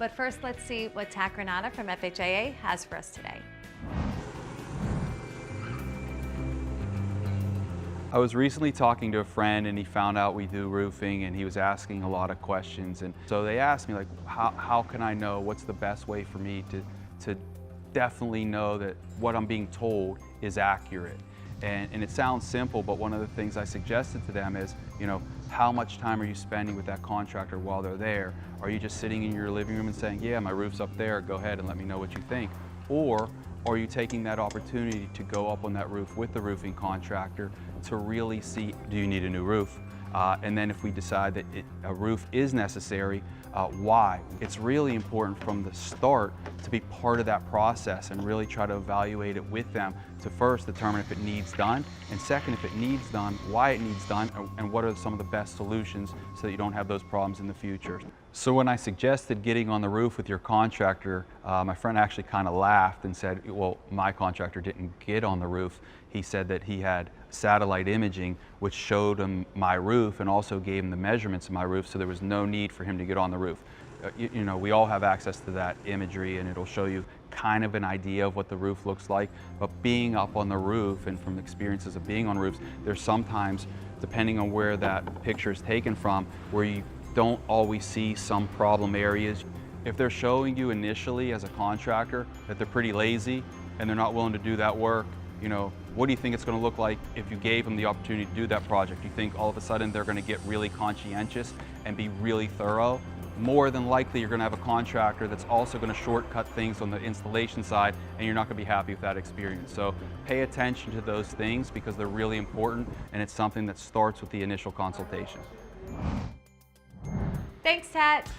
But first, let's see what Tack Renata from FHIA has for us today. I was recently talking to a friend and he found out we do roofing and he was asking a lot of questions. And so they asked me, like, how can I know what's the best way for me to definitely know that what I'm being told is accurate? And it sounds simple, but one of the things I suggested to them is, you know, how much time are you spending with that contractor while they're there? Are you just sitting in your living room and saying, yeah, my roof's up there, go ahead and let me know what you think? Or are you taking that opportunity to go up on that roof with the roofing contractor to really see, do you need a new roof? And then if we decide that a roof is necessary, why? It's really important from the start to be part of that process and really try to evaluate it with them to first determine if it needs done, and second, if it needs done, why it needs done, and what are some of the best solutions so that you don't have those problems in the future. So when I suggested getting on the roof with your contractor, my friend actually kind of laughed and said, well, my contractor didn't get on the roof. He said that he had satellite imaging which showed him my roof and also gave him the measurements of my roof, so there was no need for him to get on the roof. You know, we all have access to that imagery and it'll show you kind of an idea of what the roof looks like, but being up on the roof and from experiences of being on roofs, there's sometimes, depending on where that picture is taken from, where you don't always see some problem areas. If they're showing you initially as a contractor that they're pretty lazy and they're not willing to do that work, you know, what do you think it's going to look like if you gave them the opportunity to do that project? Do you think all of a sudden they're going to get really conscientious and be really thorough? More than likely you're going to have a contractor that's also going to shortcut things on the installation side, and you're not going to be happy with that experience. So pay attention to those things because they're really important, and it's something that starts with the initial consultation. Thanks, Tat.